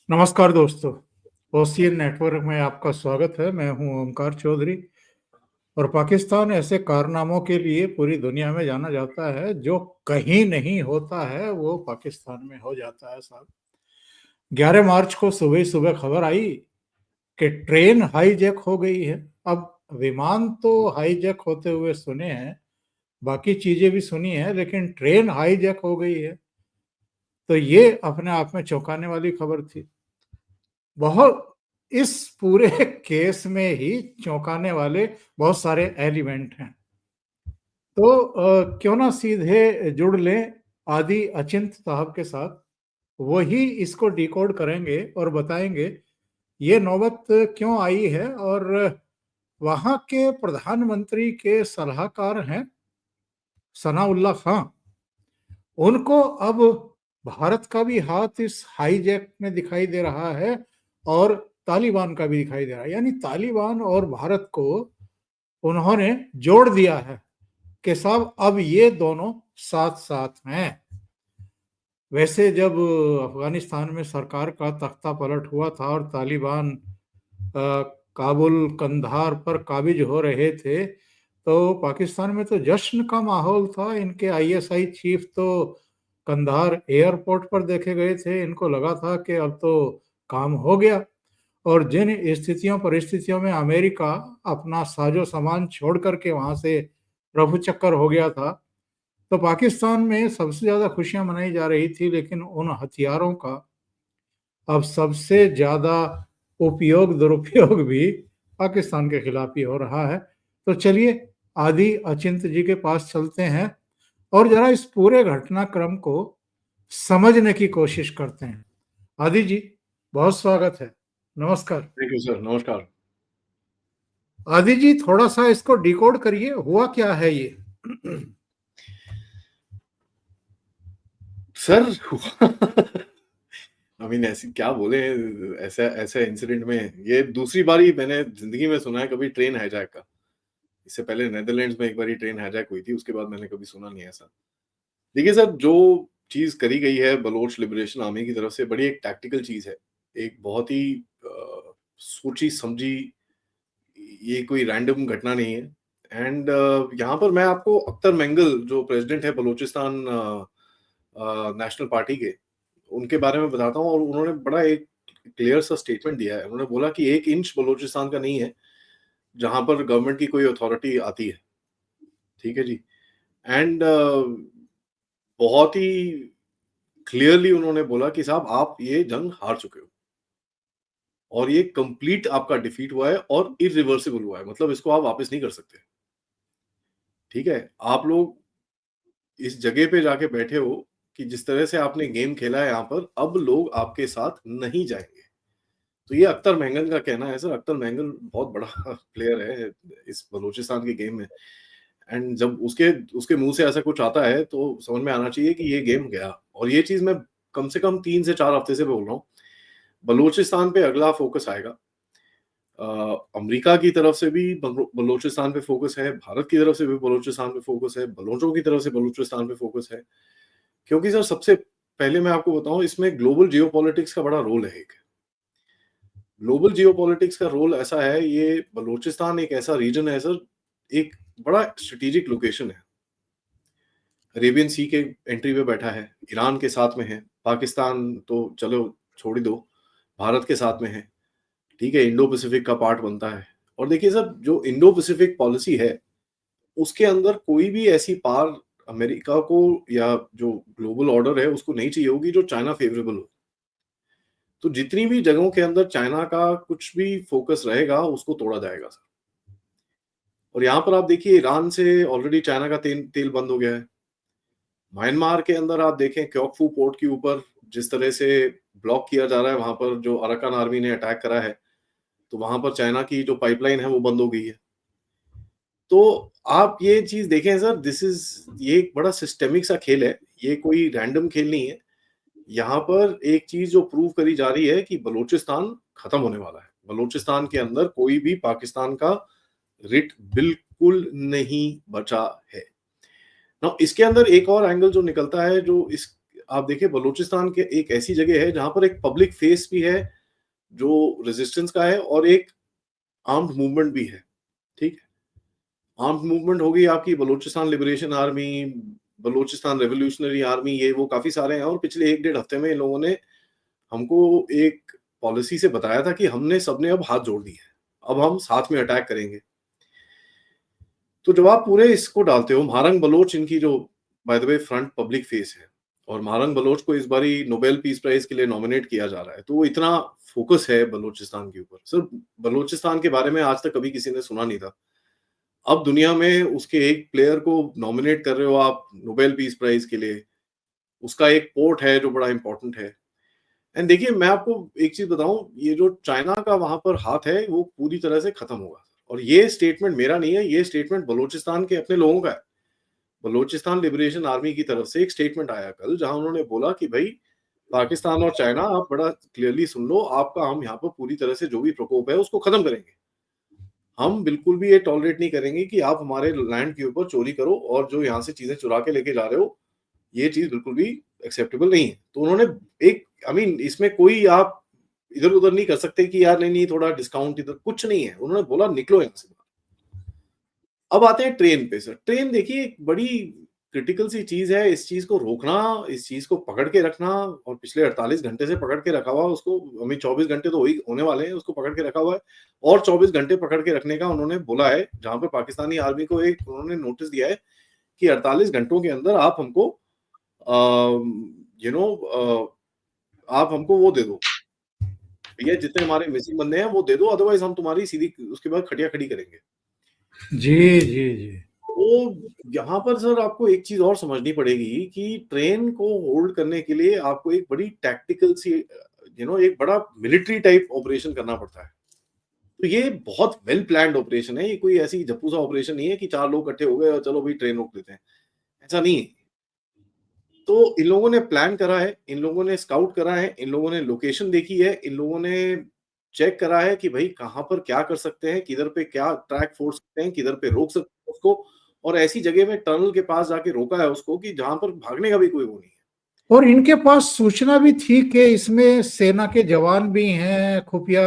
नमस्कार दोस्तों, ocean network में आपका स्वागत है। मैं हूं ओमकार चौधरी और पाकिस्तान ऐसे कारनामों के लिए पूरी दुनिया में जाना जाता है। जो कहीं नहीं होता है वो पाकिस्तान में हो जाता है साहब। 11 मार्च को सुबह सुबह खबर आई कि ट्रेन हाईजैक हो गई है। अब विमान तो हाईजैक होते हुए सुने हैं, बाकी चीजें भी सुनी है, लेकिन ट्रेन हाईजैक हो गई है तो ये अपने आप में चौंकाने वाली खबर थी। बहुत इस पूरे केस में ही चौंकाने वाले बहुत सारे एलिमेंट हैं। तो क्यों ना सीधे जुड़ लें आदि अचिंत साहब के साथ। वही इसको डिकोड करेंगे और बताएंगे ये नौबत क्यों आई है। और वहां के प्रधानमंत्री के सलाहकार हैं सनाउल्लाह खां। उनको अब भारत का भी हाथ इस हाईजैक में दिखाई दे रहा है और तालिबान का भी दिखाई दे रहा है। यानी तालिबान और भारत को उन्होंने जोड़ दिया है कि साहब अब ये दोनों साथ साथ हैं। वैसे जब अफगानिस्तान में सरकार का तख्ता पलट हुआ था और तालिबान काबुल कंधार पर काबिज हो रहे थे तो पाकिस्तान में तो जश्न का माहौल था। इनके आईएसआई चीफ तो कंधार एयरपोर्ट पर देखे गए थे। इनको लगा था कि अब तो काम हो गया। और जिन स्थितियों परिस्थितियों में अमेरिका अपना साजो सामान छोड़ करके वहां से रफू चक्कर हो गया था, तो पाकिस्तान में सबसे ज्यादा खुशियां मनाई जा रही थी। लेकिन उन हथियारों का अब सबसे ज्यादा उपयोग दुरुपयोग भी पाकिस्तान के खिलाफ ही हो रहा है। तो चलिए आदि अचिंत जी के पास चलते हैं और जरा इस पूरे घटनाक्रम को समझने की कोशिश करते हैं। आदि जी, बहुत स्वागत है। नमस्कार। Thank you sir. नमस्कार आदि जी, थोड़ा सा इसको डिकोड करिए, हुआ क्या है ये? सर। आई मीन ऐसी क्या बोले, ऐसा ऐसा इंसिडेंट में ये दूसरी बारी मैंने जिंदगी में सुना है कभी ट्रेन हाईजैक का। इससे पहले नेदरलैंड्स में एक बारी ट्रेन हाईजैक हुई थी, उसके बाद मैंने कभी सुना नहीं ऐसा। देखिए सर, जो चीज करी गई है बलोच लिबरेशन आर्मी की तरफ से बड़ी एक टैक्टिकल चीज है। एक बहुत ही सोची समझी, ये कोई रैंडम घटना नहीं है। एंड यहाँ पर मैं आपको अख्तर मेंगल जो प्रेसिडेंट है बलूचिस्तान नेशनल पार्टी के, उनके बारे में बताता हूँ। और उन्होंने बड़ा एक क्लियर सा स्टेटमेंट दिया है। उन्होंने बोला कि 1 इंच बलूचिस्तान का नहीं है जहां पर गवर्नमेंट की कोई अथॉरिटी आती है। ठीक है जी। एंड बहुत ही क्लियरली उन्होंने बोला कि साहब आप ये जंग हार चुके हो और ये कंप्लीट आपका डिफीट हुआ है और इरिवर्सिबल हुआ है, मतलब इसको आप वापस नहीं कर सकते। ठीक है, आप लोग इस जगह पे जाके बैठे हो कि जिस तरह से आपने गेम खेला है यहाँ पर, अब लोग आपके साथ नहीं जाएंगे। तो ये अख्तर मेंगल का कहना है सर। अख्तर मेंगल बहुत बड़ा प्लेयर है इस बलूचिस्तान के गेम में। एंड जब उसके उसके मुंह से ऐसा कुछ आता है तो समझ में आना चाहिए कि ये गेम गया। और ये चीज मैं कम से कम 3 से 4 हफ्ते से बोल रहा हूँ। बलूचिस्तान पे अगला फोकस आएगा। अमेरिका की तरफ से भी बलूचिस्तान पे फोकस है, भारत की तरफ से भी बलूचिस्तान पे फोकस है, बलोचों की तरफ से बलूचिस्तान पे फोकस है। क्योंकि सर सबसे पहले मैं आपको बताऊं, इसमें ग्लोबल जियोपॉलिटिक्स का बड़ा रोल है। एक ग्लोबल जियोपॉलिटिक्स का रोल ऐसा है, ये बलूचिस्तान एक ऐसा रीजन है सर, एक बड़ा स्ट्रेटेजिक लोकेशन है। अरेबियन सी के एंट्री पे बैठा है, ईरान के साथ में है, पाकिस्तान तो चलो छोड़ ही दो, भारत के साथ में है। ठीक है, इंडो पैसिफिक का पार्ट बनता है। और देखिए सर, जो इंडो पैसिफिक पॉलिसी है उसके अंदर कोई भी ऐसी पार अमेरिका को या जो ग्लोबल ऑर्डर है उसको नहीं चाहिए होगी जो चाइना फेवरेबल हो। तो जितनी भी जगहों के अंदर चाइना का कुछ भी फोकस रहेगा उसको तोड़ा जाएगा सर। और यहाँ पर आप देखिए, ईरान से ऑलरेडी चाइना का तेल तेल बंद हो गया है। म्यांमार के अंदर आप देखें क्योकफू पोर्ट के ऊपर जिस तरह से ब्लॉक किया जा रहा है, वहां पर जो अराकान आर्मी ने अटैक करा है, तो वहां पर चाइना की जो पाइपलाइन है वो बंद हो गई है। तो आप ये चीज देखें सर, ये एक बड़ा सिस्टेमिक सा खेल है, ये कोई रैंडम खेल नहीं है। यहाँ पर एक चीज जो प्रूव करी जा रही है कि बलूचिस्तान खत्म होने वाला है। बलूचिस्तान के अंदर कोई भी पाकिस्तान का रिट बिल्कुल नहीं बचा है ना। इसके अंदर एक और एंगल जो निकलता है, जो इस आप देखिए बलूचिस्तान के एक ऐसी जगह है जहाँ पर एक पब्लिक फेस भी है जो रेजिस्टेंस का है और एक आर्म्ड मूवमेंट भी है, ठीक है? आर्म्ड मूवमेंट हो गई आपकी Balochistan liberation army, Balochistan revolutionary army, ये वो काफ़ी सारे हैं और पिछले 1 डेढ़ हफ्ते में इन लोगों ने हमको एक पॉलिसी से बताया था कि हमने सबने अब हाथ जोड़ दिए हैं, अब हम साथ में अटैक करेंगे। तो जब आप पूरे इसको डालते हो, महारंग बलोच इनकी जो by the way front public face है और महारंग बलोच को इस बारी नोबेल पीस प्राइज के लिए नॉमिनेट किया जा रहा है, तो वो इतना फोकस है बलूचिस्तान के ऊपर। सर, बलूचिस्तान के बारे में आज तक कभी किसी ने सुना नहीं था। अब दुनिया में उसके एक प्लेयर को नॉमिनेट कर रहे हो आप नोबेल पीस प्राइज के लिए, उसका एक पोर्ट है जो बड़ा इंपॉर्टेंट है। एंड देखिए मैं आपको एक चीज बताऊं, ये जो चाइना का वहां पर हाथ है वो पूरी तरह से खत्म होगा। और ये स्टेटमेंट मेरा नहीं है, ये स्टेटमेंट बलूचिस्तान के अपने लोगों का है। बलूचिस्तान लिबरेशन आर्मी की तरफ से एक स्टेटमेंट आया कल, जहां उन्होंने बोला कि भाई पाकिस्तान और चाइना, आप बड़ा क्लियरली सुन लो, आपका हम यहाँ पर पूरी तरह से जो भी प्रकोप है उसको खत्म करेंगे। हम बिल्कुल भी ये टॉलरेट नहीं करेंगे कि आप हमारे लैंड के ऊपर चोरी करो और जो यहाँ से चीजें चुरा के लेके जा रहे हो, ये चीज बिल्कुल भी एक्सेप्टेबल नहीं है। तो उन्होंने एक इसमें कोई आप इधर उधर नहीं कर सकते कि यार नहीं नहीं थोड़ा डिस्काउंट इधर, कुछ नहीं है। उन्होंने बोला निकलो यहाँ से। अब आते हैं ट्रेन पे। सर, ट्रेन देखिए एक बड़ी क्रिटिकल सी चीज है, इस चीज को रोकना, इस चीज को पकड़ के रखना, और पिछले 48 घंटे से पकड़ के रखा हुआ उसको, 24 घंटे तो वही होने वाले हैं, उसको पकड़ के रखा हुआ है और 24 घंटे पकड़ के रखने का उन्होंने बोला है, जहां पे पाकिस्तानी आर्मी को एक उन्होंने नोटिस दिया है कि 48 घंटों के अंदर आप हमको आप हमको वो दे दो भैया, जितने हमारे मिसिंग बंदे हैं वो दे दो, अदरवाइज हम तुम्हारी सीधी उसके बाद खटिया खड़ी करेंगे। जी जी जी। तो यहाँ पर सर आपको एक चीज और समझनी पड़ेगी कि ट्रेन को होल्ड करने के लिए आपको एक बड़ी टैक्टिकल सी एक बड़ा मिलिट्री टाइप ऑपरेशन करना पड़ता है। तो ये बहुत वेल प्लान्ड ऑपरेशन है, ये कोई ऐसी जप्पू सा ऑपरेशन नहीं है कि 4 लोग इकट्ठे हो गए और चलो भाई ट्रेन रोक देते हैं, ऐसा नहीं है। तो इन लोगों ने प्लान करा है, इन लोगों ने स्काउट करा है, इन लोगों ने लोकेशन देखी है, इन लोगों ने चेक करा है कि भाई कहाँ पर क्या कर सकते हैं, किधर पे क्या ट्रैक फोड़ सकते हैं, किधर पे रोक सकते हैं उसको, और ऐसी जगह में टनल के पास जाके रोका है उसको कि जहां पर भागने का भी कोई वो नहीं है। और इनके पास सूचना भी थी कि इसमें सेना के जवान भी हैं, खुफिया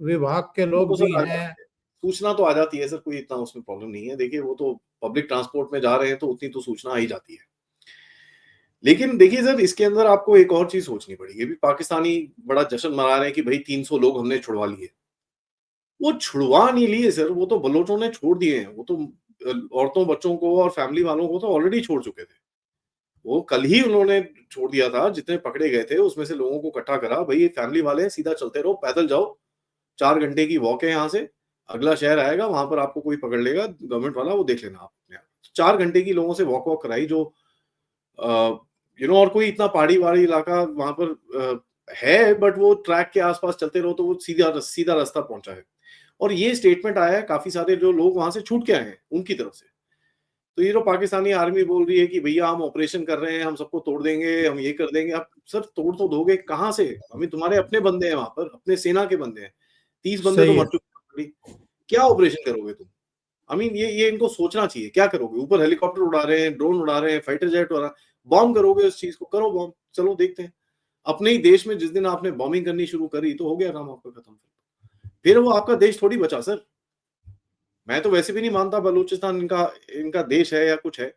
विभाग के वो लोग तो भी सर आ हैं। जाती है, सूचना तो आ जाती है सर, कोई इतना उसमें प्रॉब्लम नहीं है। देखिए वो तो पब्लिक ट्रांसपोर्ट में जा रहे हैं तो उतनी तो सूचना आ ही जाती है। लेकिन देखिए सर, इसके अंदर आपको एक और चीज सोचनी पड़ेगी। अभी पाकिस्तानी बड़ा जश्न मना रहे हैं कि भाई 300 लोग हमने छुड़वा लिए। वो छुड़वा नहीं लिए सर, वो तो बलोचों ने छोड़ दिए हैं। वो तो औरतों बच्चों को और फैमिली वालों को तो ऑलरेडी छोड़ चुके थे। वो कल ही उन्होंने छोड़ दिया था, जितने पकड़े गए थे उसमें से लोगों को इकट्ठा करा, भाई ये फैमिली वाले हैं, सीधा चलते रहो, पैदल जाओ, 4 घंटे की वॉक है यहाँ से, अगला शहर आएगा वहां पर आपको कोई पकड़ लेगा गवर्नमेंट वाला, वो देख लेना आप अपने आप। 4 घंटे की लोगों से वॉक कराई, जो और कोई इतना पहाड़ी वाड़ी इलाका वहां पर है, बट वो ट्रैक के आसपास चलते रहो तो वो सीधा सीधा रास्ता पहुंचा है। और ये स्टेटमेंट आया है काफी सारे जो लोग वहां से छूट के आए हैं उनकी तरफ से। तो ये जो पाकिस्तानी आर्मी बोल रही है कि भैया हम ऑपरेशन कर रहे हैं, हम सबको तोड़ देंगे, हम ये कर देंगे, आप सर तोड़ तो दोगे कहाँ से? तुम्हारे अपने बंदे हैं वहां पर, अपने सेना के बंदे हैं, 30 बंदे तो सही मर है। चुके हैं, क्या ऑपरेशन करोगे तुम? ये इनको सोचना चाहिए, क्या करोगे? ऊपर हेलीकॉप्टर उड़ा रहे हैं, ड्रोन उड़ा रहे हैं, फाइटर जेट उड़ा, बॉम्ब करोगे उस चीज को, करो बॉम्ब, चलो देखते हैं। अपने ही देश में जिस दिन आपने बॉम्बिंग करनी शुरू करी तो हो गया काम आपका खत्म। फिर वो आपका देश थोड़ी बचा सर। मैं तो वैसे भी नहीं मानता बलूचिस्तान इनका इनका देश है या कुछ है।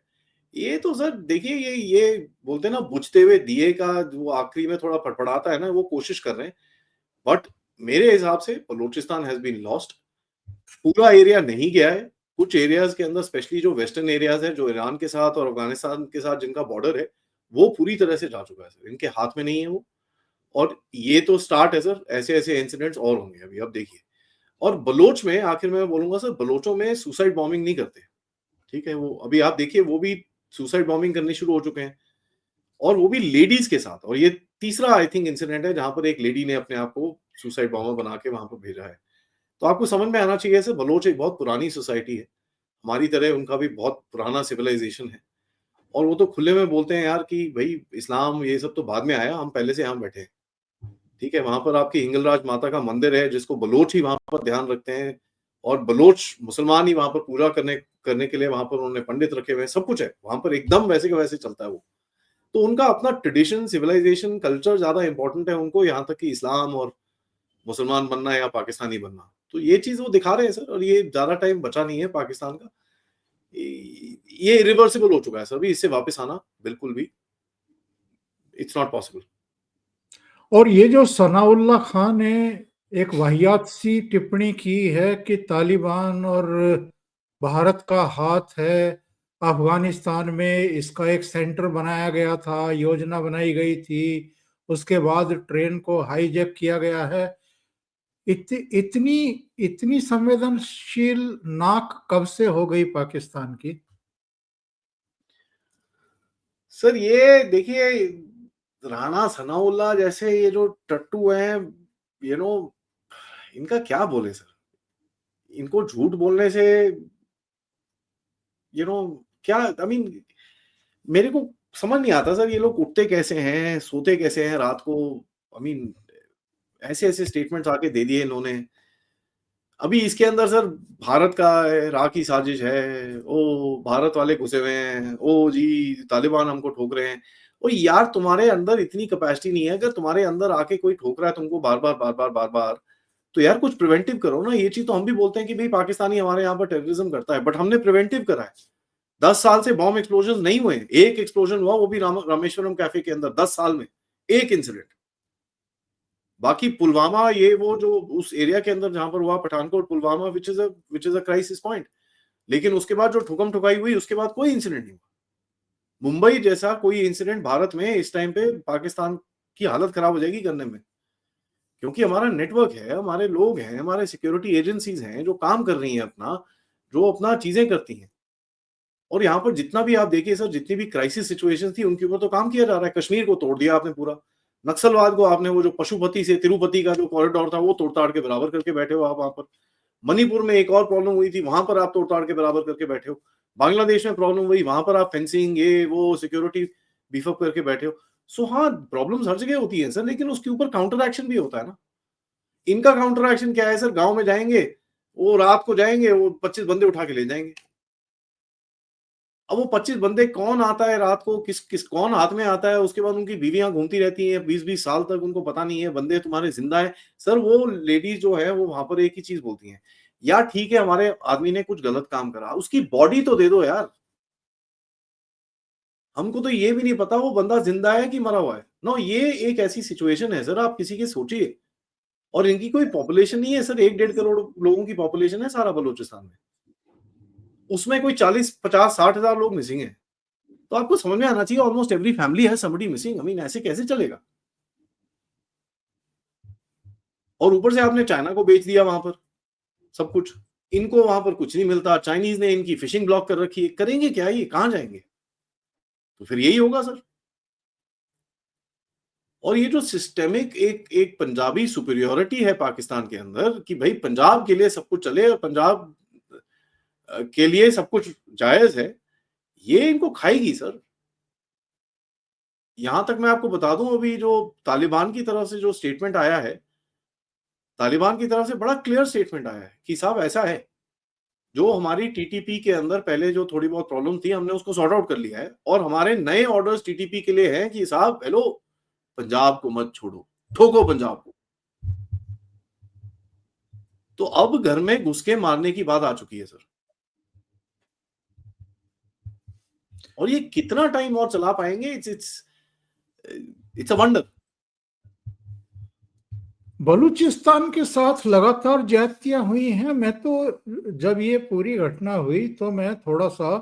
ये तो सर देखिए, ये बोलते हैं ना बुझते हुए दिए का जो आखिरी में थोड़ा फड़फड़ाता है ना, वो कोशिश कर रहे हैं। बट मेरे हिसाब से बलूचिस्तान हैज बीन लॉस्ट। पूरा एरिया नहीं गया है, कुछ एरियाज के अंदर, स्पेशली जो वेस्टर्न एरियाज है, जो ईरान के साथ और अफगानिस्तान के साथ जिनका बॉर्डर है, वो पूरी तरह से जा चुका है सर, इनके हाथ में नहीं है वो। और ये तो स्टार्ट है सर, ऐसे ऐसे इंसिडेंट्स और होंगे अभी, अब देखिए। और बलोच में आखिर में मैं बोलूंगा सर, बलोचों में सुसाइड बॉम्बिंग नहीं करते, ठीक है? वो अभी आप देखिए, वो भी सुसाइड बॉम्बिंग करनी शुरू हो चुके हैं, और वो भी लेडीज के साथ। और ये तीसरा आई थिंक इंसिडेंट है जहां पर एक लेडी ने अपने आप को सुसाइड बॉम्बर बना के वहां पर भेजा है। तो आपको समझ में आना चाहिए सर, बलोच एक बहुत पुरानी सोसाइटी है, हमारी तरह उनका भी बहुत पुराना सिविलाइजेशन है। और वो तो खुले में बोलते हैं यार कि भाई इस्लाम ये सब तो बाद में आया, हम पहले से यहाँ बैठे हैं, ठीक है? वहां पर आपकी हिंगलराज माता का मंदिर है, जिसको बलोच ही वहां पर ध्यान रखते हैं, और बलोच मुसलमान ही वहां पर पूजा करने करने के लिए वहां पर उन्होंने पंडित रखे हुए हैं, सब कुछ है वहां पर, एकदम वैसे के वैसे चलता है वो। तो उनका अपना ट्रेडिशन, सिविलाइजेशन, कल्चर ज्यादा इंपॉर्टेंट है उनको, यहाँ तक कि इस्लाम और मुसलमान बनना या पाकिस्तानी बनना। तो ये चीज वो दिखा रहे हैं सर, और ये ज्यादा टाइम बचा नहीं है पाकिस्तान का। ये इरिवर्सिबल हो चुका है सर, अभी इससे वापस आना बिल्कुल भी इट्स नॉट पॉसिबल। और ये जो सनाउल्लाह खान ने एक वाहियात सी टिप्पणी की है कि तालिबान और भारत का हाथ है, अफगानिस्तान में इसका एक सेंटर बनाया गया था, योजना बनाई गई थी, उसके बाद ट्रेन को हाईजैक किया गया है। इतनी इतनी संवेदनशील नाक कब से हो गई पाकिस्तान की? सर ये देखिए, राणा सनाउल्लाह जैसे ये जो टट्टू हैं, यू नो, इनका क्या बोले सर, इनको झूठ बोलने से, क्या, आई मीन, मेरे को समझ नहीं आता सर, ये लोग उठते कैसे हैं, सोते कैसे हैं रात को। आई मीन, ऐसे ऐसे स्टेटमेंट्स आके दे दिए इन्होंने। अभी इसके अंदर सर भारत का राह की साजिश है, ओ भारत वाले घुसे हुए हैं, ओ जी तालिबान हमको ठोक रहे हैं। ओ यार, तुम्हारे अंदर इतनी कैपेसिटी नहीं है, अगर तुम्हारे अंदर आके कोई ठोक रहा है तुमको बार बार बार बार बार बार, तो यार कुछ प्रिवेंटिव करो ना। ये चीज तो हम भी बोलते हैं कि भाई पाकिस्तानी हमारे यहाँ पर टेररिज्म करता है, बट हमने प्रिवेंटिव करा है। 10 साल से बॉम्ब एक्सप्लोजन नहीं हुए, एक एक्सप्लोजन हुआ, वो भी रामेश्वरम कैफे के अंदर, 10 साल में एक इंसिडेंट। बाकी पुलवामा, ये वो जो उस एरिया के अंदर जहां पर हुआ, Pathankot Pulwama, which is a crisis point, लेकिन उसके बाद जो ठुकम ठुकाई हुई, उसके बाद कोई इंसिडेंट नहीं हुआ। मुंबई जैसा कोई इंसिडेंट भारत में इस टाइम पे पाकिस्तान की हालत खराब हो जाएगी करने में, क्योंकि हमारा नेटवर्क है, हमारे लोग हैं, हमारे सिक्योरिटी एजेंसीज हैं जो काम कर रही हैं अपना, जो अपना चीजें करती हैं। और यहाँ पर जितना भी आप देखिए सर, जितनी भी क्राइसिस सिचुएशन थी उनके ऊपर तो काम किया जा रहा है। कश्मीर को तोड़ दिया आपने पूरा, नक्सलवाद को आपने, वो जो पशुपति से तिरुपति का जो कॉरिडोर था वो तोड़ ताड़ के बराबर करके बैठे हो आप वहां पर। मणिपुर में एक और प्रॉब्लम हुई थी, वहां पर आप तोड़ ताड़ के बराबर करके बैठे हो। बांग्लादेश में प्रॉब्लम हुई, वहां पर आप फेंसिंग, ये वो सिक्योरिटी बीफअप करके बैठे हो। सो हाँ, प्रॉब्लम्स हर जगह होती है सर, लेकिन उसके ऊपर काउंटर एक्शन भी होता है ना। इनका काउंटर एक्शन क्या है सर, गांव में जाएंगे, वो रात को जाएंगे, वो 25 बंदे उठा के ले जाएंगे। अब वो 25 बंदे कौन आता है रात को, किस किस कौन हाथ में आता है, उसके बाद उनकी बीवियां घूमती रहती हैं 20-20 साल तक, उनको पता नहीं है बंदे तुम्हारे जिंदा है। सर वो लेडीज जो है वो वहां पर एक ही चीज बोलती हैं, यार ठीक है हमारे आदमी ने कुछ गलत काम करा, उसकी बॉडी तो दे दो यार, हमको तो ये भी नहीं पता वो बंदा जिंदा है कि मरा हुआ है। नो, ये एक ऐसी सिचुएशन है सर, आप किसी के सोचिए। और इनकी कोई पॉपुलेशन नहीं है सर, 1-1.5 करोड़ लोगों की पॉपुलेशन है सारा बलूचिस्तान में, उसमें कोई 40-50-60 हजार लोग मिसिंग है। तो आपको समझ में आना चाहिए, ऑलमोस्ट एवरी फैमिली है समबडी मिसिंग। आई मीन, ऐसे कैसे चलेगा। और ऊपर से आपने चाइना को बेच दिया वहां पर सब कुछ, इनको वहां पर कुछ नहीं मिलता, चाइनीज ने इनकी फिशिंग ब्लॉक कर रखी है, करेंगे क्या, ये कहां जाएंगे। तो फिर यही होगा सर। और ये जो सिस्टेमिक एक एक पंजाबी सुपीरियोरिटी है पाकिस्तान के अंदर, कि भाई पंजाब के लिए सब कुछ चले और पंजाब के लिए सब कुछ जायज है, ये इनको खाएगी सर। यहां तक मैं आपको बता दूं, अभी जो तालिबान की तरफ से जो स्टेटमेंट आया है, तालिबान की तरफ से बड़ा क्लियर स्टेटमेंट आया है कि साहब ऐसा है, जो हमारी टीटीपी के अंदर पहले जो थोड़ी बहुत प्रॉब्लम थी हमने उसको सॉर्ट आउट कर लिया है, और हमारे नए ऑर्डर्स टीटीपी के लिए हैं कि साहब हेलो, पंजाब को मत छोड़ो, ठोको पंजाब को। तो अब घर में घुस के मारने की बात आ चुकी है सर। और ये कितना टाइम और चला पाएंगे, it's it's it's a wonder. Balochistan के साथ लगातार ज्यादतियां हुई हैं। मैं तो जब ये पूरी घटना हुई तो मैं थोड़ा सा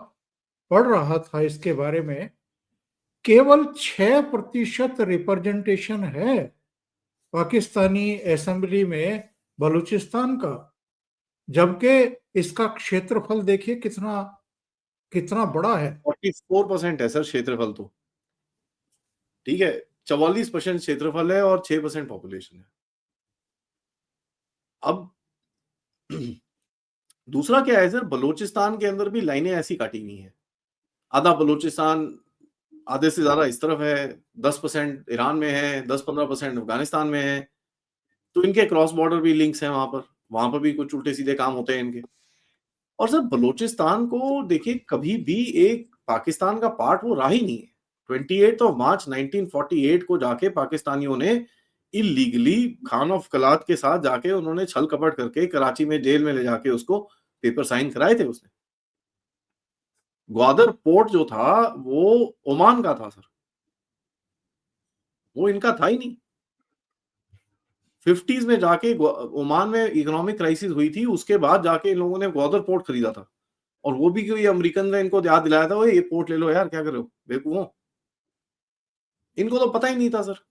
पढ़ रहा था इसके बारे में। केवल 6% रिप्रेजेंटेशन है पाकिस्तानी असेंबली में बलूचिस्तान का, जबकि इसका क्षेत्रफल देखिए कितना कितना बड़ा है। 44% है सर क्षेत्रफल तो, ठीक है, 44% क्षेत्रफल है और 6% पॉपुलेशन है। अब दूसरा क्या है सर, बलूचिस्तान के अंदर भी लाइनें ऐसी काटी हुई हैं, आधा बलूचिस्तान आधे से ज्यादा इस तरफ है, 10% ईरान में है, 10-15% अफगानिस्तान में है। तो इनके क्रॉस बॉर्डर भी लिंक्स हैं वहां पर भी कुछ उल्टे सीधे काम होते हैं इनके। और सर बलूचिस्तान को देखिए, कभी भी एक पाकिस्तान का पार्ट वो रहा ही नहीं है। 28 ऑफ मार्च 1948 को जाके पाकिस्तानियों ने इलीगली खान ऑफ कलात के साथ जाके उन्होंने छल कपट करके कराची में जेल में ले जाके उसको पेपर साइन कराए थे उसने। ग्वादर पोर्ट जो था वो ओमान का था सर, वो इनका था ही नहीं। 50s में जाके ओमान में इकोनॉमिक क्राइसिस हुई थी, उसके बाद जाके इन लोगों ने ग्वादर पोर्ट खरीदा था, और वो भी कोई अमेरिकन ने इनको याद दिलाया था, ये पोर्ट ले लो यार, क्या कर रहे हो बेवकूफों, इनको तो पता ही नहीं था सर।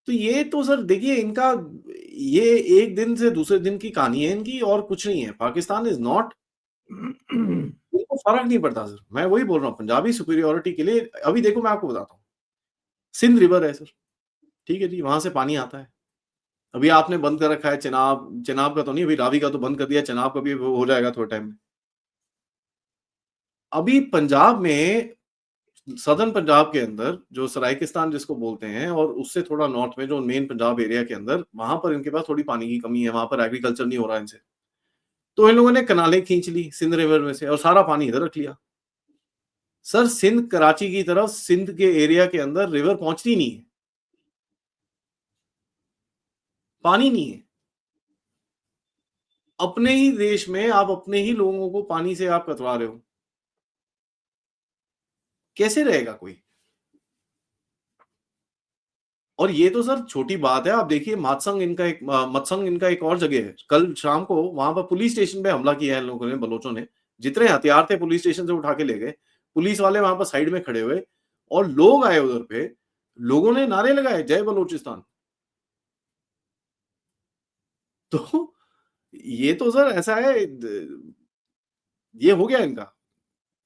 तो ये तो सर देखिए इनका, ये एक दिन से दूसरे दिन की कहानी है इनकी, और कुछ नहीं है। पाकिस्तान इज नॉट, इनको फर्क नहीं पड़ता सर। मैं वही बोल रहा हूँ, पंजाबी सुपीरियोरिटी के लिए अभी देखो मैं आपको बताता हूँ, सिंध रिवर है सर, ठीक है जी, वहां से पानी आता है। अभी आपने बंद कर रखा है चेनाब, चेनाब का तो नहीं, अभी रावी का तो बंद कर दिया, चेनाब का भी हो जाएगा थोड़े टाइम में। अभी पंजाब में, सदर्न पंजाब के अंदर जो सरायकिस्तान जिसको बोलते हैं, और उससे थोड़ा नॉर्थ में जो मेन पंजाब एरिया के अंदर, वहां पर इनके पास थोड़ी पानी की कमी है, वहां पर एग्रीकल्चर नहीं हो रहा इनसे, तो इन लोगों ने कनालें खींच ली सिंध रिवर में से और सारा पानी इधर रख लिया। सर सिंध कराची की तरफ, सिंध के एरिया के अंदर रिवर पहुंचती नहीं है, पानी नहीं है। अपने ही देश में आप अपने ही लोगों को पानी से आप कतरा रहे हो, कैसे रहेगा कोई। और ये तो सर छोटी बात है, आप देखिए मातसंग इनका एक, मतसंग इनका एक और जगह है। कल शाम को वहां पर पुलिस स्टेशन पे हमला किया है इन लोगों ने, बलोचों ने, जितने हथियार थे पुलिस स्टेशन से उठा के ले गए। पुलिस वाले वहां पर साइड में खड़े हुए और लोग आए उधर पे, लोगों ने नारे लगाए जय बलोचिस्तान। तो ये तो सर ऐसा है, ये हो गया इनका,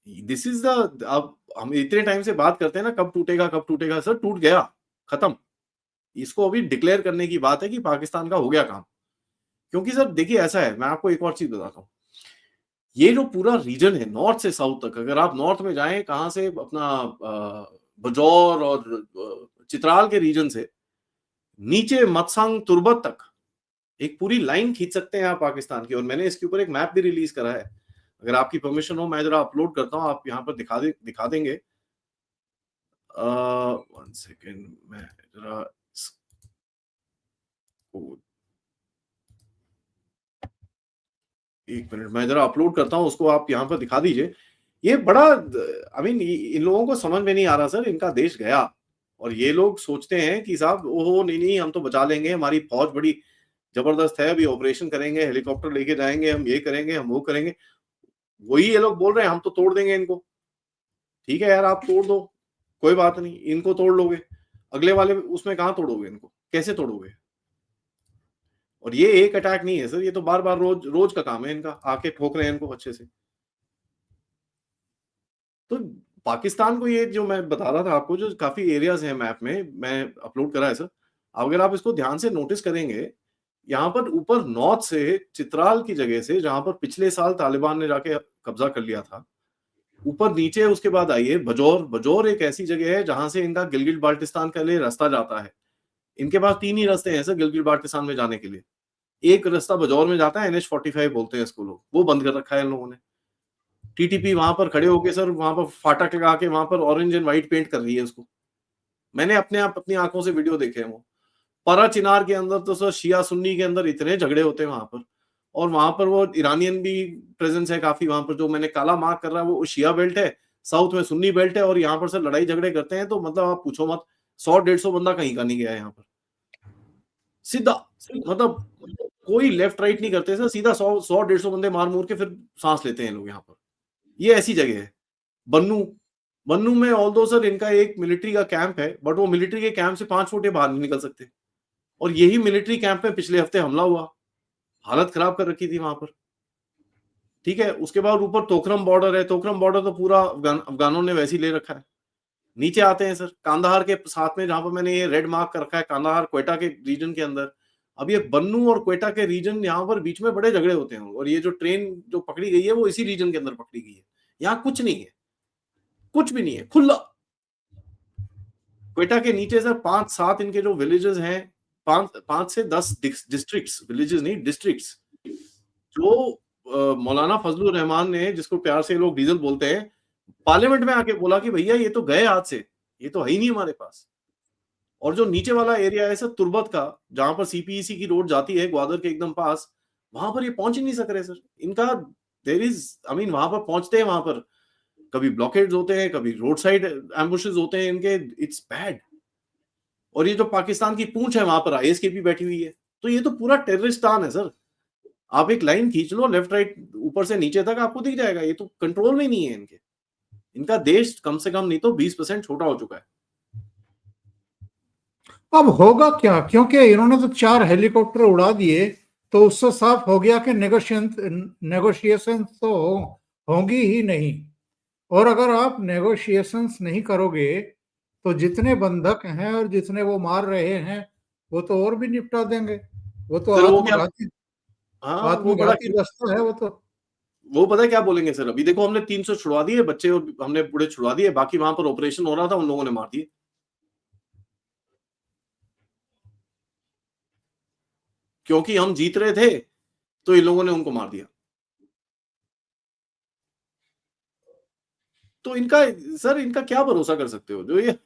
दिस इज द, अब हम इतने टाइम से बात करते हैं ना कब टूटेगा कब टूटेगा, सर टूट गया, खत्म। इसको अभी डिक्लेयर करने की बात है कि पाकिस्तान का हो गया काम। क्योंकि सर देखिए ऐसा है, मैं आपको एक और चीज बताता हूँ, ये जो पूरा रीजन है नॉर्थ से साउथ तक, अगर आप नॉर्थ में जाएं कहां से, अपना बजौर और चित्राल के रीजन से नीचे मत्संग तुर्बत तक एक पूरी लाइन खींच सकते हैं आप पाकिस्तान की। और मैंने इसके ऊपर एक मैप भी रिलीज करा है, अगर आपकी परमिशन हो मैं जरा अपलोड करता हूँ, आप यहाँ पर दिखा देंगे। वन सेकेंड, मैं जरा एक मिनट, मैं जरा अपलोड करता हूँ उसको, आप यहाँ पर दिखा दीजिए। ये बड़ा, आई मीन इन लोगों को समझ में नहीं आ रहा सर, इनका देश गया, और ये लोग सोचते हैं कि साहब ओहो नहीं नहीं हम तो बचा लेंगे, हमारी फौज बड़ी जबरदस्त है, अभी ऑपरेशन करेंगे, हेलीकॉप्टर लेके जाएंगे, हम ये करेंगे, हम वो करेंगे। वही ये लोग बोल रहे हैं हम तो तोड़ देंगे इनको। ठीक है यार, आप तोड़ दो, कोई बात नहीं, इनको तोड़ लोगे, अगले वाले उसमें कहाँ तोड़ोगे इनको, कैसे तोड़ोगे। और ये एक अटैक नहीं है सर, ये तो बार बार रोज रोज का काम है इनका, आके ठोक रहे हैं इनको अच्छे से। तो पाकिस्तान को, ये जो मैं बता रहा था आपको, जो काफी एरियाज हैं मैप में, मैं अपलोड करा है सर, अगर आप इसको ध्यान से नोटिस करेंगे, यहाँ पर ऊपर नॉर्थ से चित्राल की जगह से, जहां पर पिछले साल तालिबान ने जाके कब्जा कर लिया था, ऊपर नीचे उसके बाद आइए बजौर। बजौर एक ऐसी जगह है जहां से इनका गिलगित बाल्टिस्तान के लिए रास्ता जाता है। इनके पास 3 ही रास्ते हैं सर गिलगित बाल्टिस्तान में जाने के लिए। एक रास्ता बजौर में जाता है, NH-45 बोलते हैं इसको लोग, वो बंद कर रखा है इन लोगों ने। टीटीपी वहां पर खड़े होके सर, वहां पर फाटक लगा के वहां पर ऑरेंज एंड व्हाइट पेंट कर रही है उसको। मैंने अपनी आंखों से वीडियो देखे हैं वो। परा चिनार के अंदर तो सर शिया सुन्नी के अंदर इतने झगड़े होते हैं वहां पर, और वहां पर वो ईरानियन भी प्रेजेंस है काफी वहां पर, जो मैंने काला मार्क कर रहा है वो शिया बेल्ट है, साउथ में सुन्नी बेल्ट है, और यहाँ पर सर लड़ाई झगड़े करते हैं, तो मतलब आप पूछो मत, 100-150 बंदा कहीं का नहीं गया यहाँ पर, सीधा, मतलब कोई लेफ्ट राइट नहीं करते सर, सीधा 100-150 बंदे मार मूर के फिर सांस लेते हैं लोग यहाँ पर। ये ऐसी जगह है। बन्नू, बन्नू में ऑल्दो सर इनका एक मिलिट्री का कैंप है, बट वो मिलिट्री के कैंप से 5 फुट बाहर नहीं निकल सकते, और यही मिलिट्री कैंप में पिछले हफ्ते हमला हुआ, हालत खराब कर रखी थी वहां पर। ठीक है, उसके बाद ऊपर तोकरम बॉर्डर है, तोकरम बॉर्डर तो पूरा अफगानों ने वैसे ही ले रखा है। नीचे आते हैं सर कांदाहार के साथ में, जहां पर मैंने ये रेड मार्क कर रखा है, कांदाहार क्वेटा के रीजन के अंदर। अब ये बन्नू और क्वेटा के रीजन, यहाँ पर बीच में बड़े झगड़े होते हैं, और ये जो ट्रेन जो पकड़ी गई है वो इसी रीजन के अंदर पकड़ी गई है। यहाँ कुछ नहीं है, कुछ भी नहीं है, खुला। क्वेटा के नीचे सर 5-7 इनके जो विलेजेस हैं, 5 से 10 डिस्ट्रिक्ट्स, विलेजेस नहीं डिस्ट्रिक्ट्स, जो मौलाना फजलुर रहमान ने, जिसको प्यार से लोग डीजल बोलते हैं, पार्लियामेंट में आके बोला कि भैया ये तो गए हाथ से, ये तो है ही नहीं हमारे पास। और जो नीचे वाला एरिया है सर तुर्बत का, जहां पर सीपीईसी की रोड जाती है ग्वादर के एकदम पास, वहां पर ये पहुंच ही नहीं सक रहे सर। इनका देर इज आई मीन वहां पर पहुंचते हैं, वहां पर कभी ब्लॉकेड्स होते हैं, कभी रोड साइड एम्बुशेस होते हैं इनके, इट्स बैड। और ये जो पाकिस्तान की पूंछ है वहां पर आईएसकेपी बैठी हुई है, तो ये तो पूरा टेररिस्तान है सर। आप एक लाइन खींच लो लेफ्ट राइट ऊपर से नीचे तक, आपको दिख जाएगा। ये तो कंट्रोल में नहीं है इनके। इनका देश कम से कम नहीं तो 20% छोटा हो चुका है। अब होगा क्या, क्योंकि इन्होंने तो 4 हेलीकॉप्टर उड़ा दिए, तो उससे साफ हो गया कि नेगोशिएशन तो होंगी ही नहीं। और अगर आप नेगोशिएशंस नहीं करोगे तो जितने बंधक हैं और जितने वो मार रहे हैं वो तो और भी निपटा देंगे। वो तो सर वो क्या, आत्मघाती हाँ वो बड़ा, आत्मघाती दस्ता है वो तो। वो पता है क्या बोलेंगे सर, अभी देखो हमने 300 छुड़वा दिए बच्चे और हमने बूढ़े छुड़वा दिए, बाकी वहां पर ऑपरेशन हो रहा था उन लोगों ने मार दिए। क्योंकि हम जीत रहे थे तो इन लोगों ने उनको मार दिया। तो इनका सर, इनका क्या भरोसा कर सकते हो, जो ये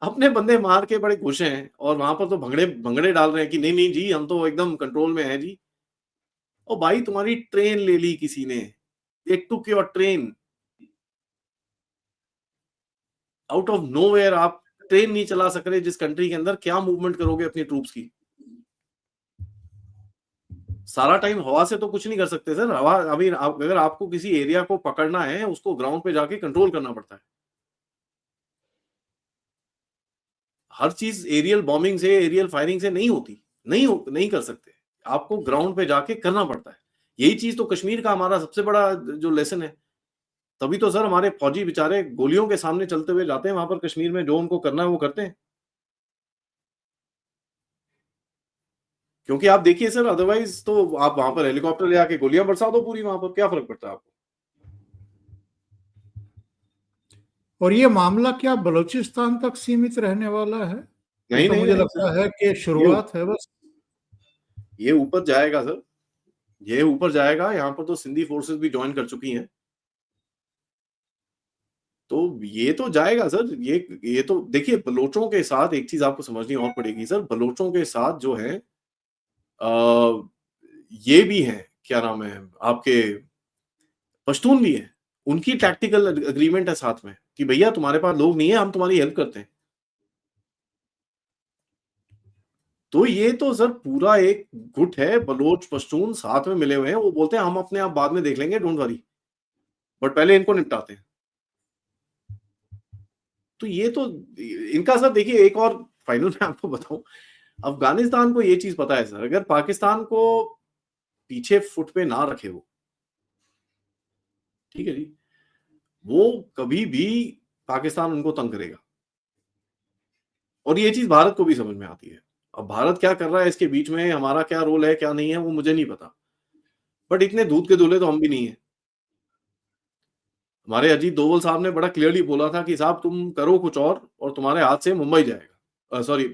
अपने बंदे मार के बड़े खुश हैं और वहां पर तो भंगड़े भंगड़े डाल रहे हैं कि नहीं नहीं जी हम तो एकदम कंट्रोल में हैं जी। और भाई तुम्हारी ट्रेन ले ली किसी ने, they took your train out of nowhere. आप ट्रेन नहीं चला सक रहे जिस कंट्री के अंदर, क्या मूवमेंट करोगे अपनी ट्रूप्स की? सारा टाइम हवा से तो कुछ नहीं कर सकते सर। हवा अभी अगर आपको किसी एरिया को पकड़ना है उसको ग्राउंड पे जाके कंट्रोल करना पड़ता है। हर चीज एरियल बॉम्बिंग से, एरियल फायरिंग से नहीं होती, नहीं कर सकते। आपको ग्राउंड पे जाके करना पड़ता है। यही चीज तो कश्मीर का हमारा सबसे बड़ा जो लेसन है। तभी तो सर हमारे फौजी बेचारे गोलियों के सामने चलते हुए जाते हैं वहां पर कश्मीर में, जो उनको करना है वो करते हैं। क्योंकि आप देखिए सर, अदरवाइज तो आप वहां पर हेलीकॉप्टर ले आके गोलियां बरसा दो पूरी, वहां पर क्या फर्क पड़ता है आपको? और ये मामला क्या बलूचिस्तान तक सीमित रहने वाला है? ये नहीं तो नहीं मुझे नहीं सर, लगता है कि ये शुरुआत है बस। ये ऊपर जाएगा सर, ये ऊपर जाएगा। यहाँ पर तो सिंधी फोर्सेस भी ज्वाइन कर चुकी हैं, तो ये तो जाएगा सर। ये तो देखिए, बलोचों के साथ एक चीज आपको समझनी और पड़ेगी सर। बलोचों के साथ जो है ये भी है, क्या नाम है आपके, पश्तून भी है। उनकी टैक्टिकल अग्रीमेंट है साथ में कि भैया तुम्हारे पास लोग नहीं है, हम तुम्हारी हेल्प करते हैं। तो ये तो सर पूरा एक गुट है, बलोच पश्तून साथ में मिले हुए हैं। वो बोलते हैं हम अपने आप बाद में देख लेंगे, डोंट वरी, बट पहले इनको निपटाते हैं। तो ये तो इनका सर देखिए, एक और फाइनल में आपको बताऊं, अफगानिस्तान को ये चीज पता है सर, अगर पाकिस्तान को पीछे फुट पे ना रखे वो, ठीक है जी, वो कभी भी पाकिस्तान उनको तंग करेगा। और ये चीज भारत को भी समझ में आती है। अब भारत क्या कर रहा है इसके बीच में, हमारा क्या रोल है क्या नहीं है वो मुझे नहीं पता, बट इतने दूध के दूल्हे तो हम भी नहीं है। हमारे अजीत दोवल साहब ने बड़ा क्लियरली बोला था कि साहब तुम करो कुछ और तुम्हारे हाथ से मुंबई जाएगा, सॉरी,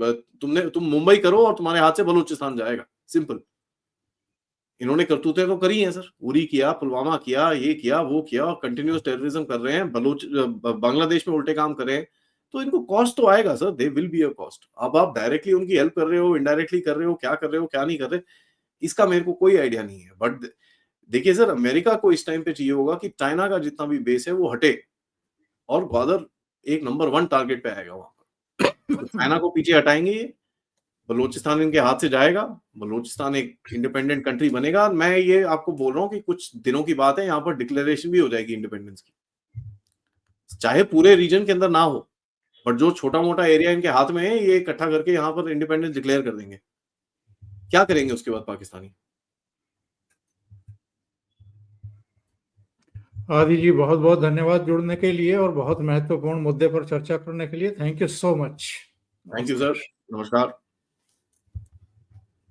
तुम मुंबई करो और तुम्हारे हाथ से बलूचिस्तान जाएगा, सिंपल। इन्होंने करतूतें तो करी हैं सर, उरी किया, पुलवामा किया, ये किया वो किया, कंटिन्यूस टेररिज्म कर रहे हैं, बांग्लादेश में उल्टे काम कर रहे हैं। तो इनको कॉस्ट तो आएगा sir, they will be a cost. अब आप डायरेक्टली उनकी हेल्प कर रहे हो, इनडायरेक्टली कर रहे हो, क्या कर रहे हो क्या नहीं कर रहे, इसका मेरे को कोई आइडिया नहीं है। बट देखिए सर, अमेरिका को इस टाइम पे चाहिए होगा कि चाइना का जितना भी बेस है वो हटे, और ग्वादर एक नंबर 1 टारगेट पे आएगा वहां पर। तो चाइना को पीछे हटाएंगे ये, बलूचिस्तान इनके हाथ से जाएगा, बलूचिस्तान एक इंडिपेंडेंट कंट्री बनेगा। मैं ये आपको बोल रहा हूँ कि कुछ दिनों की बात है, यहाँ पर डिक्लेरेशन भी हो जाएगी इंडिपेंडेंस की, चाहे पूरे रीजन के अंदर ना हो, बट जो छोटा मोटा एरिया इनके हाथ में है ये इकट्ठा करके यहाँ पर इंडिपेंडेंस डिक्लेयर कर देंगे। क्या करेंगे उसके बाद पाकिस्तानी? आदि जी, बहुत बहुत धन्यवाद जुड़ने के लिए और बहुत महत्वपूर्ण मुद्दे पर चर्चा करने के लिए। Thank you so much. Thank you sir, नमस्कार।